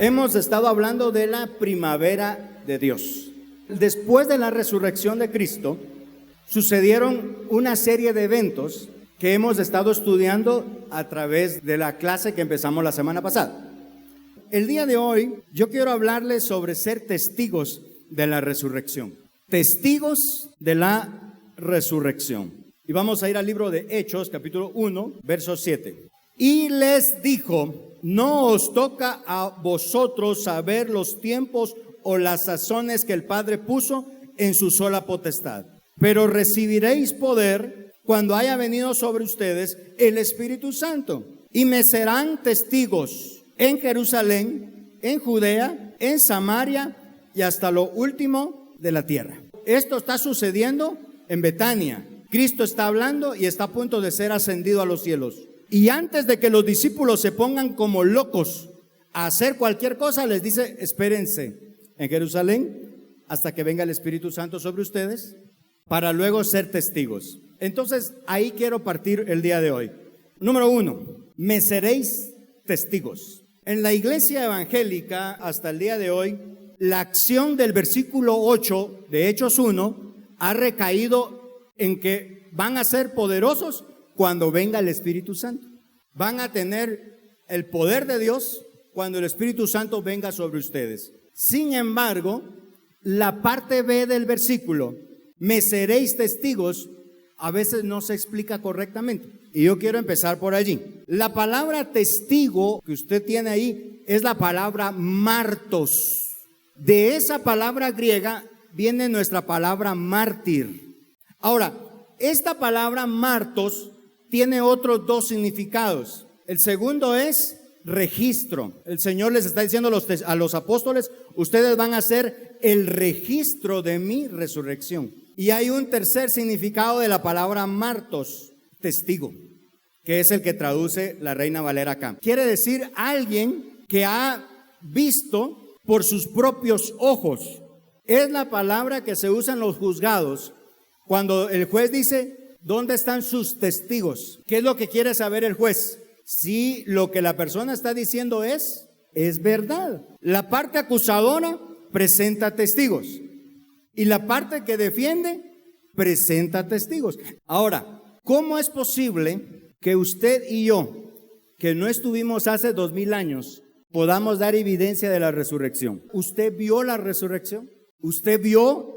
Hemos estado hablando de la primavera de Dios. Después de la resurrección de Cristo, sucedieron una serie de eventos que hemos estado estudiando a través de la clase que empezamos la semana pasada. El día de hoy yo quiero hablarles sobre ser testigos de la resurrección. Testigos de la resurrección. Y vamos a ir al libro de Hechos, capítulo 1, verso 7. Y les dijo: no os toca a vosotros saber los tiempos o las sazones que el Padre puso en su sola potestad, pero recibiréis poder cuando haya venido sobre ustedes el Espíritu Santo, y me serán testigos en Jerusalén, en Judea, en Samaria y hasta lo último de la tierra. Esto está sucediendo en Betania. Cristo está hablando y está a punto de ser ascendido a los cielos. Y antes de que los discípulos se pongan como locos a hacer cualquier cosa, les dice: espérense en Jerusalén hasta que venga el Espíritu Santo sobre ustedes, para luego ser testigos. Entonces, ahí quiero partir el día de hoy. Número 1, me seréis testigos. En la iglesia evangélica, hasta el día de hoy, la acción del versículo 8 de Hechos 1 ha recaído en que van a ser poderosos cuando venga el Espíritu Santo. Van a tener el poder de Dios cuando el Espíritu Santo venga sobre ustedes. Sin embargo, la parte B del versículo, me seréis testigos, a veces no se explica correctamente. Y yo quiero empezar por allí. La palabra testigo que usted tiene ahí es la palabra martos. De esa palabra griega viene nuestra palabra mártir. Ahora, esta palabra martos tiene otros dos significados. El segundo es registro. El Señor les está diciendo a los apóstoles: ustedes van a hacer el registro de mi resurrección. Y hay un tercer significado de la palabra martos, testigo, que es el que traduce la Reina Valera acá. Quiere decir alguien que ha visto por sus propios ojos. Es la palabra que se usa en los juzgados cuando el juez dice: ¿dónde están sus testigos? ¿Qué es lo que quiere saber el juez? Si lo que la persona está diciendo es verdad. La parte acusadora presenta testigos y la parte que defiende presenta testigos. Ahora, ¿cómo es posible que usted y yo, que no estuvimos hace 2000 años, podamos dar evidencia de la resurrección? ¿Usted vio la resurrección? ¿Usted vio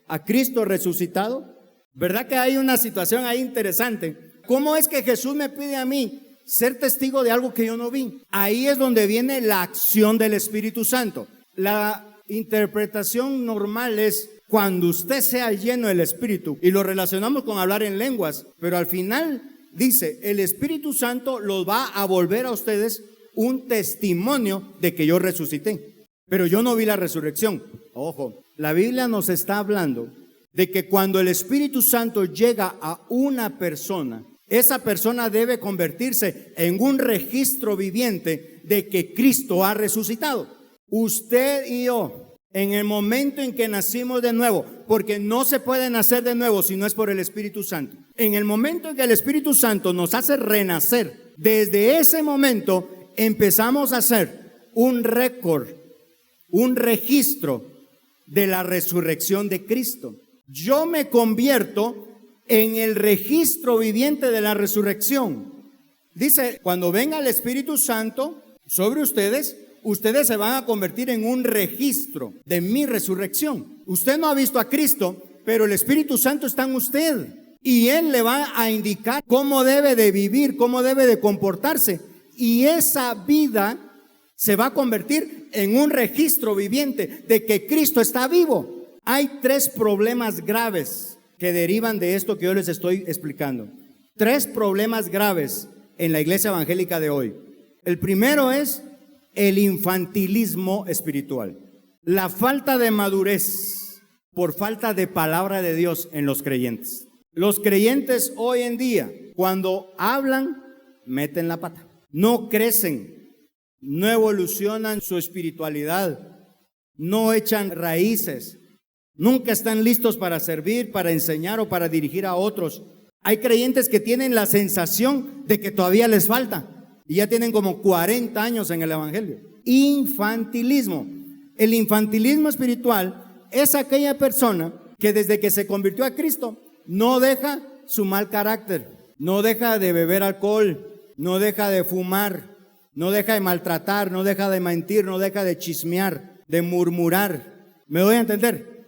a Cristo resucitado? ¿Verdad que hay una situación ahí interesante? ¿Cómo es que Jesús me pide a mí ser testigo de algo que yo no vi? Ahí es donde viene la acción del Espíritu Santo. La interpretación normal es cuando usted sea lleno del Espíritu, y lo relacionamos con hablar en lenguas, pero al final dice: el Espíritu Santo los va a volver a ustedes un testimonio de que yo resucité. Pero yo no vi la resurrección. Ojo, la Biblia nos está hablando de que cuando el Espíritu Santo llega a una persona, esa persona debe convertirse en un registro viviente de que Cristo ha resucitado. Usted y yo, en el momento en que nacimos de nuevo, porque no se puede nacer de nuevo si no es por el Espíritu Santo, en el momento en que el Espíritu Santo nos hace renacer, desde ese momento empezamos a hacer un récord, un registro de la resurrección de Cristo. Yo me convierto en el registro viviente de la resurrección. Dice: cuando venga el Espíritu Santo sobre ustedes, ustedes se van a convertir en un registro de mi resurrección. Usted no ha visto a Cristo, pero el Espíritu Santo está en usted. Y Él le va a indicar cómo debe de vivir, cómo debe de comportarse. Y esa vida se va a convertir en un registro viviente de que Cristo está vivo. Hay 3 problemas graves que derivan de esto que yo les estoy explicando. 3 problemas graves en la iglesia evangélica de hoy. El primero es el infantilismo espiritual. La falta de madurez por falta de palabra de Dios en los creyentes. Los creyentes hoy en día, cuando hablan, meten la pata. No crecen, no evolucionan su espiritualidad, no echan raíces. Nunca están listos para servir, para enseñar o para dirigir a otros. Hay creyentes que tienen la sensación de que todavía les falta y ya tienen como 40 años en el evangelio. Infantilismo. El infantilismo espiritual es aquella persona que desde que se convirtió a Cristo no deja su mal carácter, no deja de beber alcohol, no deja de fumar, no deja de maltratar, no deja de mentir, no deja de chismear, de murmurar. ¿Me doy a entender?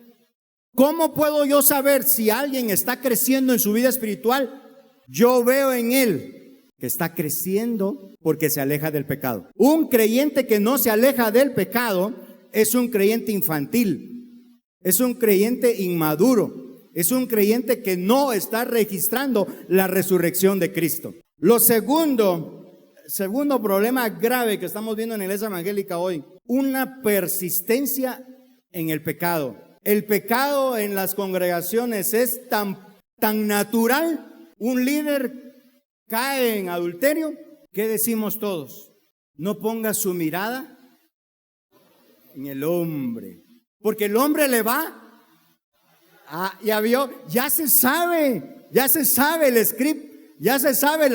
¿Cómo puedo yo saber si alguien está creciendo en su vida espiritual? Yo veo en él que está creciendo porque se aleja del pecado. Un creyente que no se aleja del pecado es un creyente infantil, es un creyente inmaduro, es un creyente que no está registrando la resurrección de Cristo. Lo segundo problema grave que estamos viendo en la iglesia evangélica hoy, una persistencia en el pecado. El pecado en las congregaciones es tan natural. Un líder cae en adulterio, ¿qué decimos todos? No ponga su mirada en el hombre, porque el hombre le va. Ya vio, ya se sabe el script, ya se sabe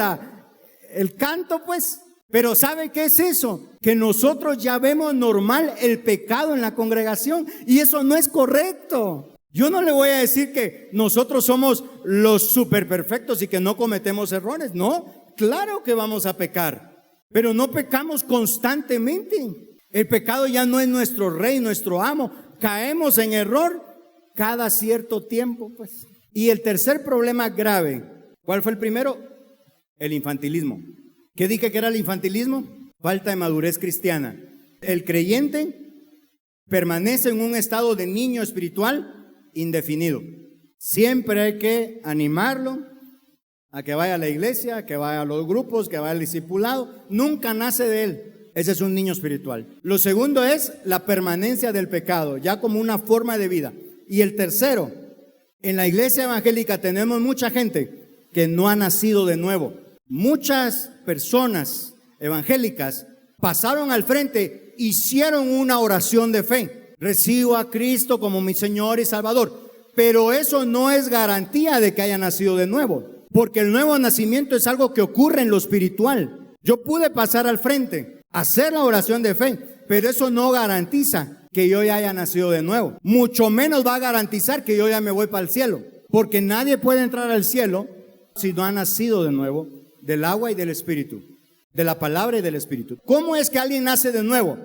el canto, pues. Pero ¿sabe qué es eso? Que nosotros ya vemos normal el pecado en la congregación, y eso no es correcto. Yo no le voy a decir que nosotros somos los superperfectos y que no cometemos errores. No, claro que vamos a pecar, pero no pecamos constantemente. El pecado ya no es nuestro rey, nuestro amo. Caemos en error cada cierto tiempo, pues. Y el tercer problema grave, ¿cuál fue el primero? El infantilismo. ¿Qué dije que era el infantilismo? Falta de madurez cristiana. El creyente permanece en un estado de niño espiritual indefinido. Siempre hay que animarlo a que vaya a la iglesia, a que vaya a los grupos, que vaya al discipulado. Nunca nace de él. Ese es un niño espiritual. Lo segundo es la permanencia del pecado, ya como una forma de vida. Y el tercero, en la iglesia evangélica tenemos mucha gente que no ha nacido de nuevo. Muchas personas evangélicas pasaron al frente, hicieron una oración de fe. Recibo a Cristo como mi Señor y Salvador. Pero eso no es garantía de que haya nacido de nuevo, porque el nuevo nacimiento es algo que ocurre en lo espiritual. Yo pude pasar al frente, hacer la oración de fe, pero eso no garantiza que yo ya haya nacido de nuevo. Mucho menos va a garantizar que yo ya me voy para el cielo, porque nadie puede entrar al cielo si no ha nacido de nuevo del agua y del espíritu, de la palabra y del espíritu. ¿Cómo es que alguien nace de nuevo?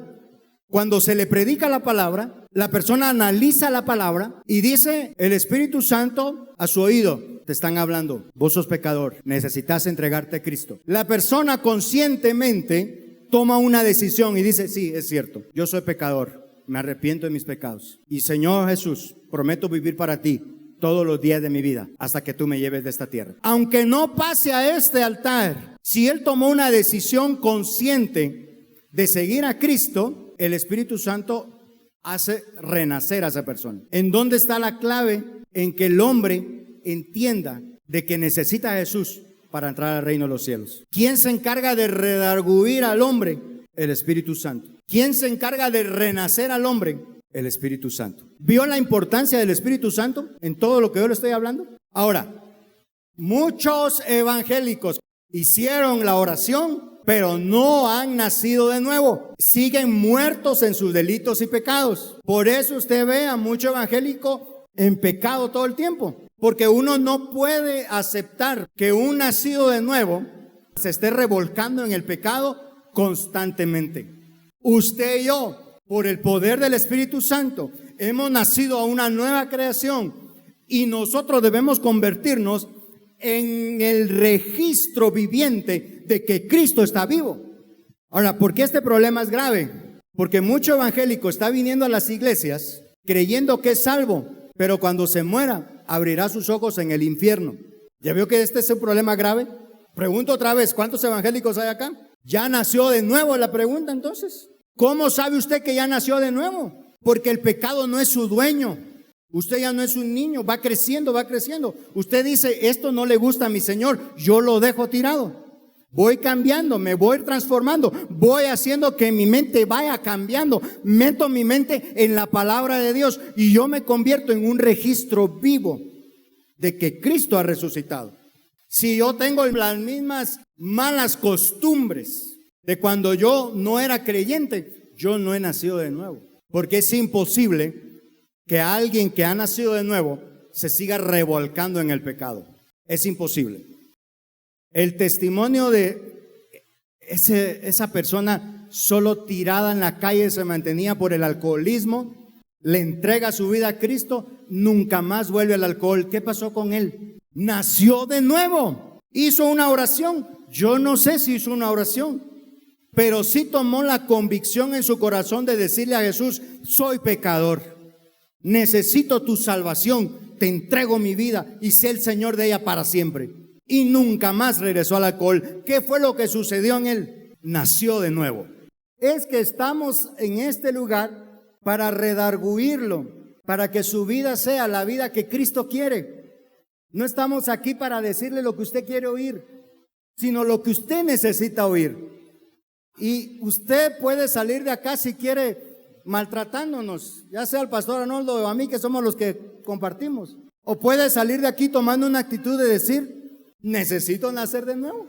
Cuando se le predica la palabra, la persona analiza la palabra y dice, el Espíritu Santo a su oído, te están hablando, vos sos pecador, necesitas entregarte a Cristo. La persona conscientemente toma una decisión y dice, sí, es cierto, yo soy pecador, me arrepiento de mis pecados. Y Señor Jesús, prometo vivir para ti todos los días de mi vida hasta que tú me lleves de esta tierra. Aunque no pase a este altar, si él tomó una decisión consciente de seguir a Cristo, el Espíritu Santo hace renacer a esa persona. ¿En dónde está la clave? En que el hombre entienda de que necesita a Jesús para entrar al reino de los cielos. ¿Quién se encarga de redarguir al hombre? El Espíritu Santo. ¿Quién se encarga de renacer al hombre? El Espíritu Santo. ¿Vio la importancia del Espíritu Santo en todo lo que yo le estoy hablando? Ahora, muchos evangélicos hicieron la oración, pero no han nacido de nuevo. Siguen muertos en sus delitos y pecados. Por eso usted ve a mucho evangélico en pecado todo el tiempo. Porque uno no puede aceptar que un nacido de nuevo se esté revolcando en el pecado constantemente. Usted y yo, por el poder del Espíritu Santo, hemos nacido a una nueva creación y nosotros debemos convertirnos en el registro viviente de que Cristo está vivo. Ahora, ¿por qué este problema es grave? Porque mucho evangélico está viniendo a las iglesias creyendo que es salvo, pero cuando se muera abrirá sus ojos en el infierno. ¿Ya vio que este es un problema grave? Pregunto otra vez, ¿cuántos evangélicos hay acá? ¿Ya nació de nuevo? La pregunta entonces. ¿Cómo sabe usted que ya nació de nuevo? Porque el pecado no es su dueño. Usted ya no es un niño, va creciendo, va creciendo. Usted dice, esto no le gusta a mi Señor, yo lo dejo tirado. Voy cambiando, me voy transformando, voy haciendo que mi mente vaya cambiando. Meto mi mente en la palabra de Dios y yo me convierto en un registro vivo de que Cristo ha resucitado. Si yo tengo las mismas malas costumbres de cuando yo no era creyente, yo no he nacido de nuevo. Porque es imposible que alguien que ha nacido de nuevo se siga revolcando en el pecado. Es imposible. El testimonio de esa persona solo tirada en la calle se mantenía por el alcoholismo, le entrega su vida a Cristo, nunca más vuelve al alcohol. ¿Qué pasó con él? Nació de nuevo, hizo una oración. Yo no sé si hizo una oración, pero sí tomó la convicción en su corazón de decirle a Jesús: soy pecador, necesito tu salvación, te entrego mi vida y sé el Señor de ella para siempre. Y nunca más regresó al alcohol. ¿Qué fue lo que sucedió en él? Nació de nuevo. Es que estamos en este lugar para redarguirlo, para que su vida sea la vida que Cristo quiere. No estamos aquí para decirle lo que usted quiere oír, sino lo que usted necesita oír. Y usted puede salir de acá si quiere maltratándonos, ya sea al pastor Arnoldo o a mí, que somos los que compartimos. O puede salir de aquí tomando una actitud de decir: necesito nacer de nuevo.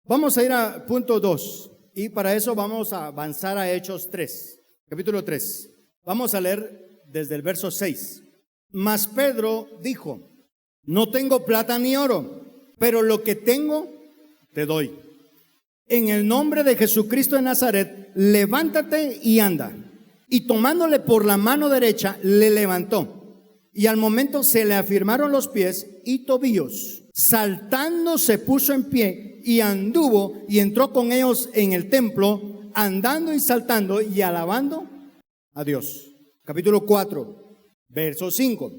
Vamos a ir a punto 2. Y para eso vamos a avanzar a Hechos 3, capítulo 3. Vamos a leer desde el verso 6. Mas Pedro dijo: no tengo plata ni oro, pero lo que tengo te doy. En el nombre de Jesucristo de Nazaret, levántate y anda. Y tomándole por la mano derecha, le levantó. Y al momento se le afirmaron los pies y tobillos. Saltando se puso en pie y anduvo y entró con ellos en el templo, andando y saltando y alabando a Dios. Capítulo 4, verso 5.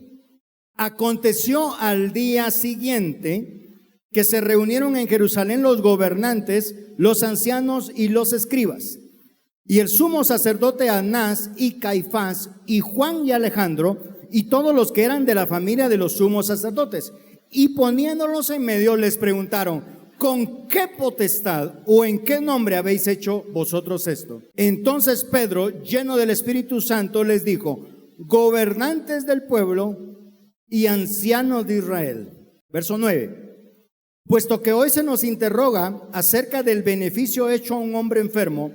Aconteció al día siguiente que se reunieron en Jerusalén los gobernantes, los ancianos y los escribas, y el sumo sacerdote Anás y Caifás y Juan y Alejandro y todos los que eran de la familia de los sumos sacerdotes. Y poniéndolos en medio les preguntaron: ¿con qué potestad o en qué nombre habéis hecho vosotros esto? Entonces Pedro, lleno del Espíritu Santo, les dijo: gobernantes del pueblo y ancianos de Israel. Verso 9. Puesto que hoy se nos interroga acerca del beneficio hecho a un hombre enfermo,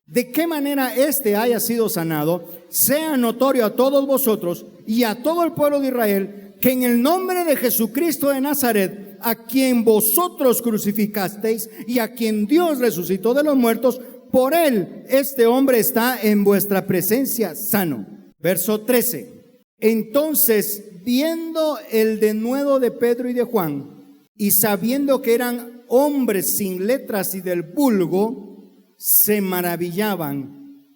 de qué manera éste haya sido sanado, sea notorio a todos vosotros y a todo el pueblo de Israel, que en el nombre de Jesucristo de Nazaret, a quien vosotros crucificasteis y a quien Dios resucitó de los muertos, por él este hombre está en vuestra presencia sano. Verso 13. Entonces, viendo el denuedo de Pedro y de Juan, y sabiendo que eran hombres sin letras y del vulgo, se maravillaban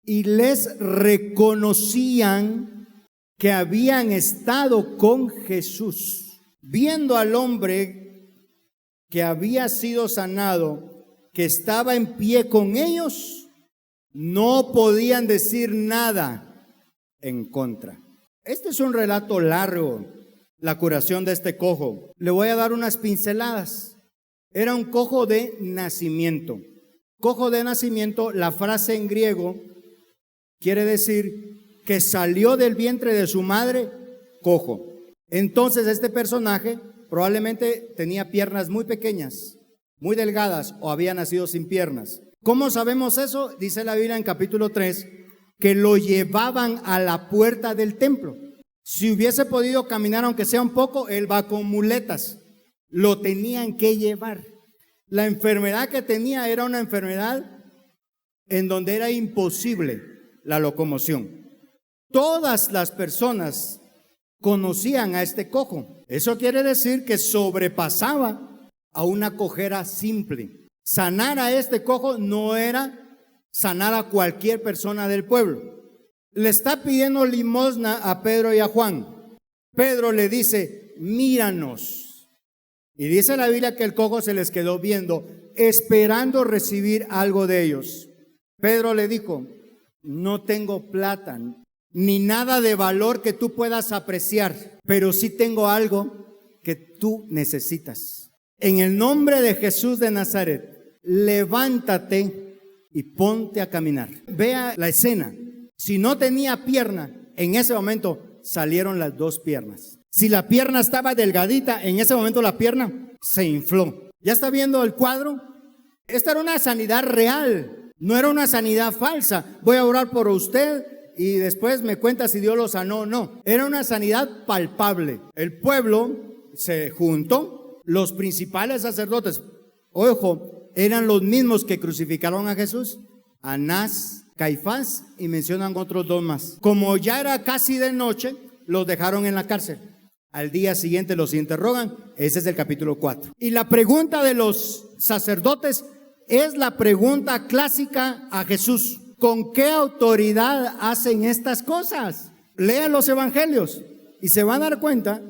y les reconocían que habían estado con Jesús. Viendo al hombre que había sido sanado, que estaba en pie con ellos, no podían decir nada en contra. Este es un relato largo, la curación de este cojo. Le voy a dar unas pinceladas. Era un cojo de nacimiento. Cojo de nacimiento, la frase en griego quiere decir que salió del vientre de su madre cojo. Entonces este personaje probablemente tenía piernas muy pequeñas, muy delgadas, o había nacido sin piernas. ¿Cómo sabemos eso? Dice la Biblia en capítulo 3 que lo llevaban a la puerta del templo. Si hubiese podido caminar aunque sea un poco, él va con muletas. Lo tenían que llevar. La enfermedad que tenía era una enfermedad en donde era imposible la locomoción. Todas las personas conocían a este cojo. Eso quiere decir que sobrepasaba a una cojera simple. Sanar a este cojo no era sanar a cualquier persona del pueblo. Le está pidiendo limosna a Pedro y a Juan. Pedro le dice: míranos. Y dice la Biblia que el cojo se les quedó viendo, esperando recibir algo de ellos. Pedro le dijo: no tengo plata ni nada de valor que tú puedas apreciar, pero sí tengo algo que tú necesitas. En el nombre de Jesús de Nazaret, levántate y ponte a caminar. Vea la escena. Si no tenía pierna, en ese momento salieron las dos piernas. Si la pierna estaba delgadita, en ese momento la pierna se infló. ¿Ya está viendo el cuadro? Esta era una sanidad real. No era una sanidad falsa. Voy a orar por usted y después me cuenta si Dios lo sanó. No, era una sanidad palpable. El pueblo se juntó, los principales sacerdotes, ojo, eran los mismos que crucificaron a Jesús, Anás, Caifás, y mencionan otros dos más. Como ya era casi de noche, los dejaron en la cárcel. Al día siguiente los interrogan. Ese es el capítulo 4. Y la pregunta de los sacerdotes es la pregunta clásica a Jesús: ¿con qué autoridad hacen estas cosas? Lean los evangelios y se van a dar cuenta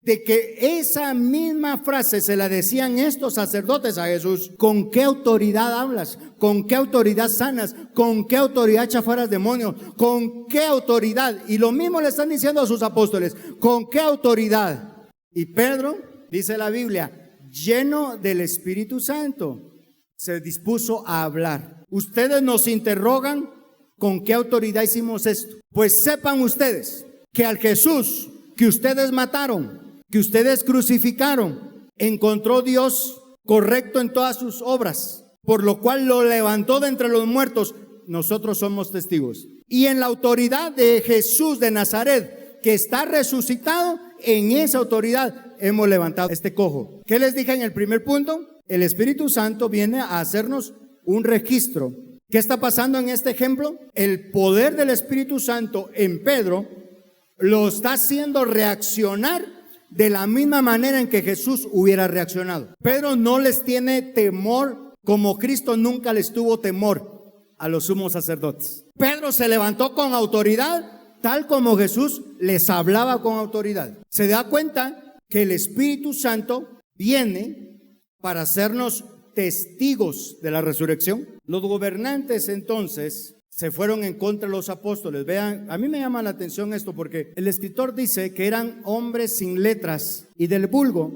de que esa misma frase se la decían estos sacerdotes a Jesús. ¿Con qué autoridad hablas? ¿Con qué autoridad sanas? ¿Con qué autoridad echas fuera demonios? ¿Con qué autoridad? Y lo mismo le están diciendo a sus apóstoles. ¿Con qué autoridad? Y Pedro, dice la Biblia, lleno del Espíritu Santo, se dispuso a hablar. Ustedes nos interrogan, ¿con qué autoridad hicimos esto? Pues sepan ustedes que al Jesús que ustedes mataron, que ustedes crucificaron, encontró Dios correcto en todas sus obras, por lo cual lo levantó de entre los muertos. Nosotros somos testigos. Y en la autoridad de Jesús de Nazaret, que está resucitado, en esa autoridad hemos levantado este cojo. ¿Qué les dije en el primer punto? El Espíritu Santo viene a hacernos un registro. ¿Qué está pasando en este ejemplo? El poder del Espíritu Santo en Pedro lo está haciendo reaccionar de la misma manera en que Jesús hubiera reaccionado. Pedro no les tiene temor como Cristo nunca les tuvo temor a los sumos sacerdotes. Pedro se levantó con autoridad, tal como Jesús les hablaba con autoridad. Se da cuenta que el Espíritu Santo viene para hacernos testigos de la resurrección. Los gobernantes entonces se fueron en contra de los apóstoles. Vean, a mí me llama la atención esto porque el escritor dice que eran hombres sin letras, y del vulgo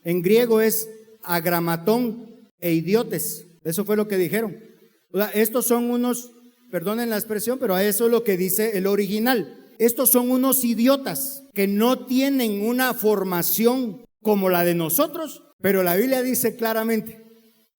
en griego es agramatón e idiotes. Eso fue lo que dijeron. O sea, estos son unos, perdonen la expresión, pero eso es lo que dice el original. Estos son unos idiotas que no tienen una formación como la de nosotros, pero la Biblia dice claramente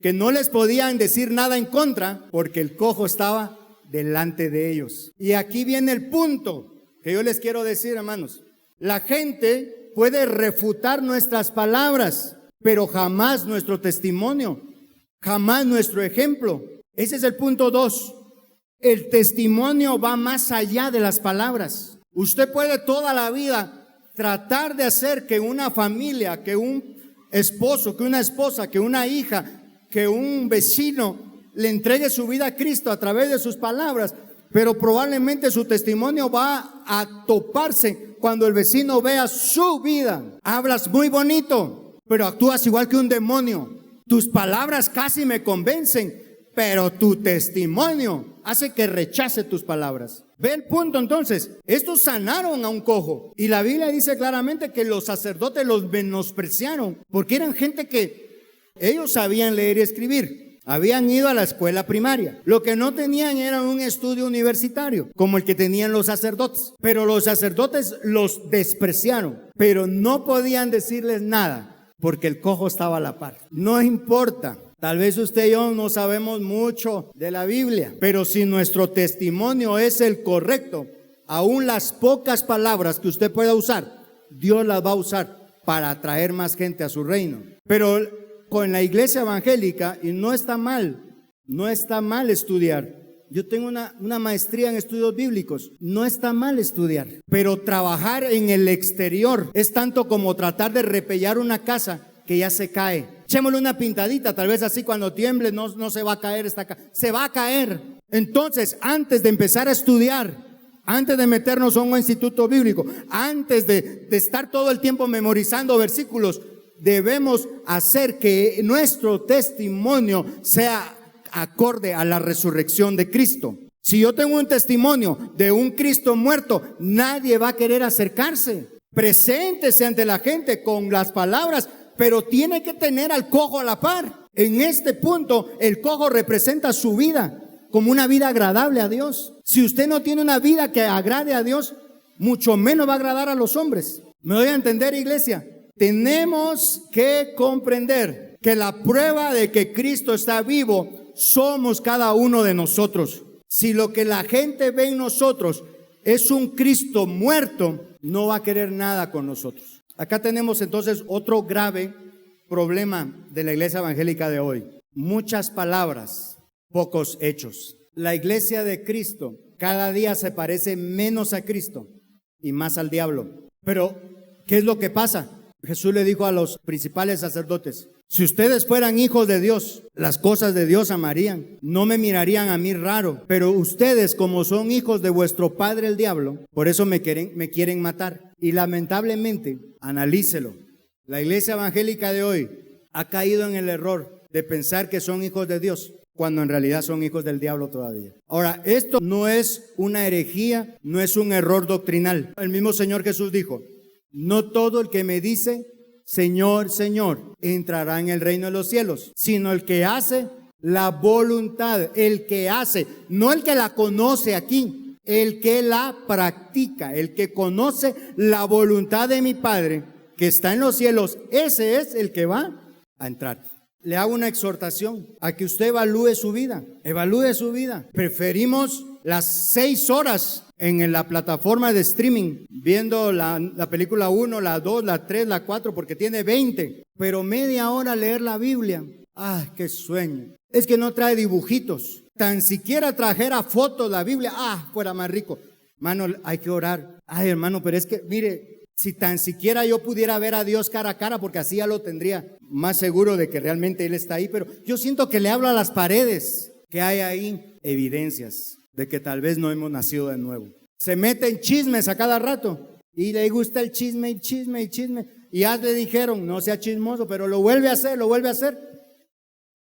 que no les podían decir nada en contra porque el cojo estaba delante de ellos. Y aquí viene el punto que yo les quiero decir, hermanos. La gente puede refutar nuestras palabras, pero jamás nuestro testimonio, jamás nuestro ejemplo. Ese es el punto 2. El testimonio va más allá de las palabras. Usted puede toda la vida tratar de hacer que una familia, que un esposo, que una esposa, que una hija, que un vecino le entregue su vida a Cristo a través de sus palabras, pero probablemente su testimonio va a toparse cuando el vecino vea su vida. Hablas muy bonito, pero actúas igual que un demonio. Tus palabras casi me convencen, pero tu testimonio hace que rechace tus palabras. Ve el punto entonces. Estos sanaron a un cojo y la Biblia dice claramente que los sacerdotes los menospreciaron porque eran gente que ellos sabían leer y escribir. Habían ido a la escuela primaria. Lo que no tenían era un estudio universitario como el que tenían los sacerdotes. Pero los sacerdotes los despreciaron. Pero no podían decirles nada porque el cojo estaba a la par. No importa. Tal vez usted y yo no sabemos mucho de la Biblia, pero si nuestro testimonio es el correcto, aún las pocas palabras que usted pueda usar, Dios las va a usar para atraer más gente a su reino. Pero con la iglesia evangélica, y no está mal estudiar. Yo tengo una maestría en estudios bíblicos, no está mal estudiar, pero trabajar en el exterior es tanto como tratar de repellar una casa que ya se cae. Echémosle una pintadita, tal vez así cuando tiemble no se va a caer se va a caer. Entonces, antes de empezar a estudiar, antes de meternos a un instituto bíblico, antes de estar todo el tiempo memorizando versículos, debemos hacer que nuestro testimonio sea acorde a la resurrección de Cristo. Si yo tengo un testimonio de un Cristo muerto, nadie va a querer acercarse. Preséntese ante la gente con las palabras, pero tiene que tener al cojo a la par. En este punto, el cojo representa su vida como una vida agradable a Dios. Si usted no tiene una vida que agrade a Dios, mucho menos va a agradar a los hombres. ¿Me doy a entender, iglesia? Tenemos que comprender que la prueba de que Cristo está vivo somos cada uno de nosotros. Si lo que la gente ve en nosotros es un Cristo muerto, no va a querer nada con nosotros. Acá tenemos entonces otro grave problema de la iglesia evangélica de hoy. Muchas palabras, pocos hechos. La iglesia de Cristo cada día se parece menos a Cristo y más al diablo. Pero, ¿qué es lo que pasa? Jesús le dijo a los principales sacerdotes: si ustedes fueran hijos de Dios, las cosas de Dios amarían, no me mirarían a mí raro. Pero ustedes, como son hijos de vuestro padre el diablo, por eso me quieren matar. Y lamentablemente, analícelo, la iglesia evangélica de hoy ha caído en el error de pensar que son hijos de Dios, cuando en realidad son hijos del diablo todavía. Ahora, esto no es una herejía, no es un error doctrinal. El mismo Señor Jesús dijo: no todo el que me dice Señor, Señor, entrará en el reino de los cielos, sino el que hace la voluntad, el que hace, no el que la conoce aquí, el que la practica, el que conoce la voluntad de mi Padre que está en los cielos, ese es el que va a entrar. Le hago una exhortación a que usted evalúe su vida. Preferimos las 6 horas en la plataforma de streaming, viendo la película 1, la 2, la 3, la 4, porque tiene 20, pero media hora leer la Biblia. ¡Ay, qué sueño! Es que no trae dibujitos. Tan siquiera trajera fotos la Biblia. ¡Ah, fuera más rico! Hermano, hay que orar. Ay, hermano, pero es que, mire, si tan siquiera yo pudiera ver a Dios cara a cara, porque así ya lo tendría más seguro de que realmente Él está ahí, pero yo siento que le hablo a las paredes, que hay ahí evidencias de que tal vez no hemos nacido de nuevo. Se mete en chismes a cada rato y le gusta el chisme y chisme y chisme. Y ya le dijeron, no sea chismoso, pero lo vuelve a hacer.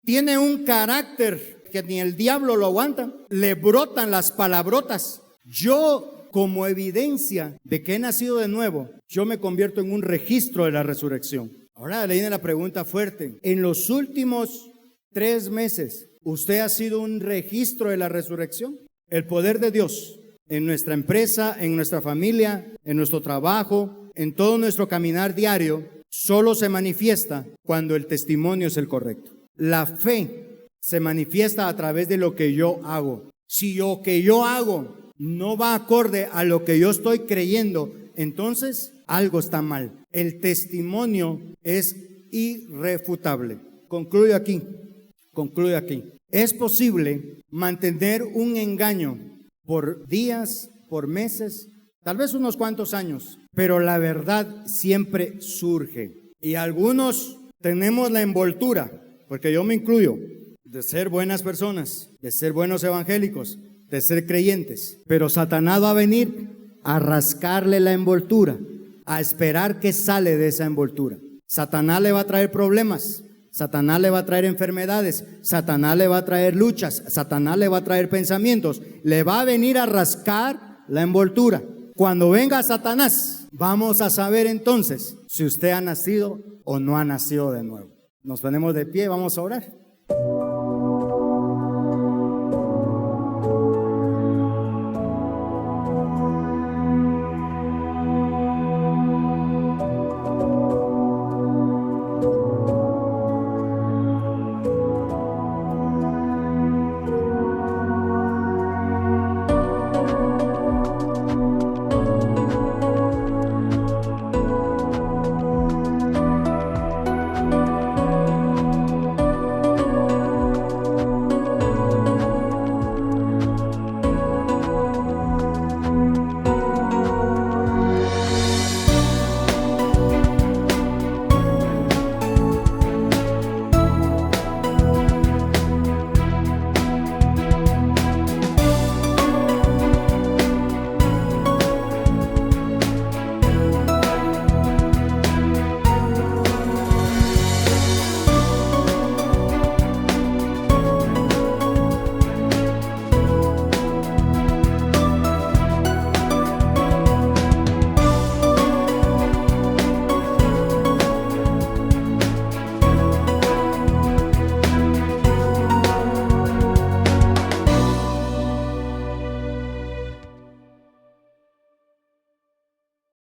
Tiene un carácter que ni el diablo lo aguanta. Le brotan las palabrotas. Yo, como evidencia de que he nacido de nuevo, yo me convierto en un registro de la resurrección. Ahora le viene la pregunta fuerte. En los últimos 3 meses, ¿usted ha sido un registro de la resurrección? El poder de Dios en nuestra empresa, en nuestra familia, en nuestro trabajo, en todo nuestro caminar diario, solo se manifiesta cuando el testimonio es el correcto. La fe se manifiesta a través de lo que yo hago. Si lo que yo hago no va acorde a lo que yo estoy creyendo, entonces algo está mal. El testimonio es irrefutable. Concluyo aquí. Es posible mantener un engaño por días, por meses, tal vez unos cuantos años, pero la verdad siempre surge. Y algunos tenemos la envoltura, porque yo me incluyo, de ser buenas personas, de ser buenos evangélicos, de ser creyentes. Pero Satanás va a venir a rascarle la envoltura, a esperar que sale de esa envoltura. Satanás le va a traer problemas. Satanás le va a traer enfermedades, Satanás le va a traer luchas, Satanás le va a traer pensamientos, le va a venir a rascar la envoltura. Cuando venga Satanás, vamos a saber entonces si usted ha nacido o no ha nacido de nuevo. Nos ponemos de pie, vamos a orar.